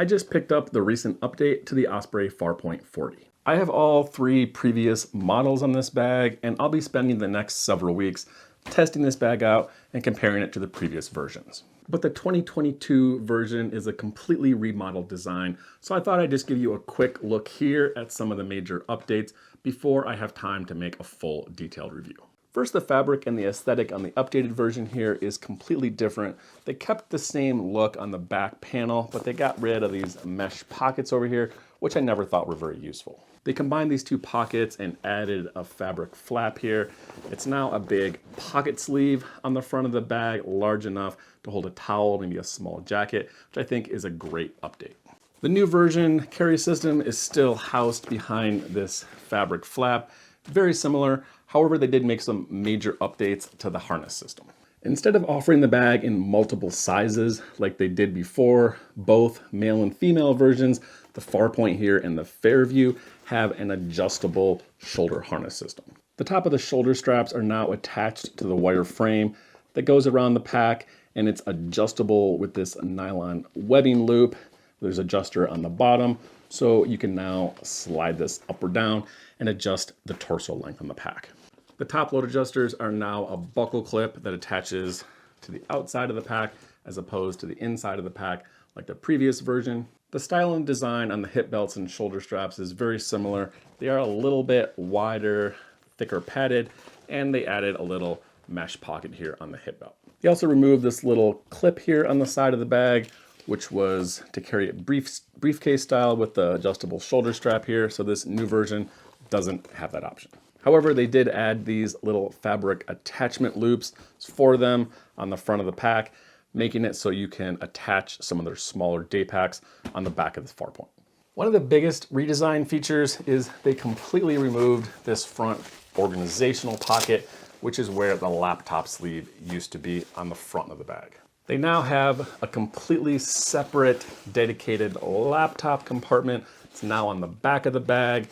I just picked up the recent update to the Osprey Farpoint 40. I have all three previous models on this bag, and I'll be spending the next several weeks testing this bag out and comparing it to the previous versions. But the 2022 version is a completely remodeled design, so I thought I'd just give you a quick look here at some of the major updates before I have time to make a full detailed review. First, the fabric and the aesthetic on the updated version here is completely different. They kept the same look on the back panel, but they got rid of these mesh pockets over here, which I never thought were very useful. They combined these two pockets and added a fabric flap here. It's now a big pocket sleeve on the front of the bag, large enough to hold a towel, maybe a small jacket, which I think is a great update. The new version carry system is still housed behind this fabric flap, very similar. However, they did make some major updates to the harness system. Instead of offering the bag in multiple sizes like they did before, both male and female versions, the Farpoint here and the Fairview, have an adjustable shoulder harness system. The top of the shoulder straps are now attached to the wire frame that goes around the pack, and it's adjustable with this nylon webbing loop. There's an adjuster on the bottom, so you can now slide this up or down and adjust the torso length on the pack. The top load adjusters are now a buckle clip that attaches to the outside of the pack as opposed to the inside of the pack like the previous version. The style and design on the hip belts and shoulder straps is very similar. They are a little bit wider, thicker padded, and they added a little mesh pocket here on the hip belt. They also removed this little clip here on the side of the bag, which was to carry it briefcase style with the adjustable shoulder strap here. So this new version doesn't have that option. However, they did add these little fabric attachment loops for them on the front of the pack, making it so you can attach some of their smaller day packs on the back of the Farpoint. One of the biggest redesign features is they completely removed this front organizational pocket, which is where the laptop sleeve used to be on the front of the bag. They now have a completely separate, dedicated laptop compartment. It's now on the back of the bag,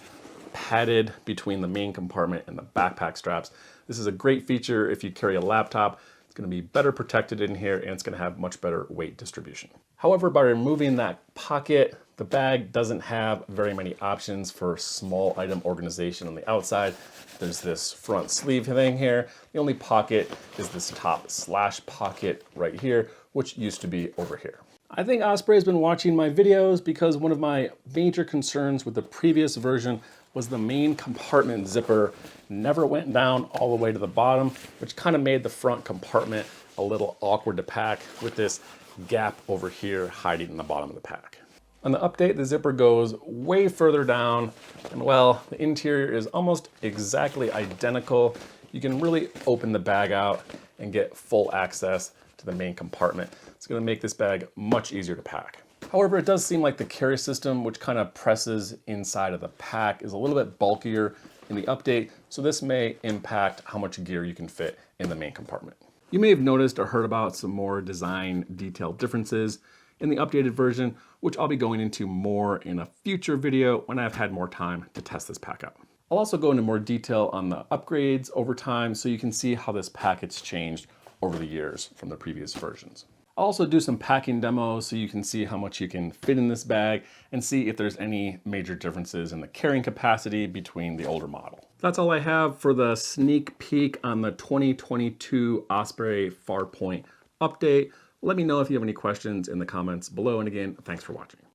padded between the main compartment and the backpack straps. This is a great feature if you carry a laptop. It's going to be better protected in here, and it's going to have much better weight distribution. However, by removing that pocket, the bag doesn't have very many options for small item organization on the outside. There's this front sleeve thing here. The only pocket is this top slash pocket right here, which used to be over here. I think Osprey has been watching my videos because one of my major concerns with the previous version was the main compartment zipper never went down all the way to the bottom, which kind of made the front compartment a little awkward to pack with this gap over here hiding in the bottom of the pack. On the update, the zipper goes way further down, and well, the interior is almost exactly identical. You can really open the bag out and get full access to the main compartment. It's going to make this bag much easier to pack. However, it does seem like the carry system, which kind of presses inside of the pack, is a little bit bulkier in the update, so this may impact how much gear you can fit in the main compartment. You may have noticed or heard about some more design detail differences in the updated version, which I'll be going into more in a future video when I've had more time to test this pack out. I'll also go into more detail on the upgrades over time so you can see how this pack's changed over the years from the previous versions. I'll also do some packing demos so you can see how much you can fit in this bag and see if there's any major differences in the carrying capacity between the older model. That's all I have for the sneak peek on the 2022 Osprey Farpoint update. Let me know if you have any questions in the comments below, and again, thanks for watching.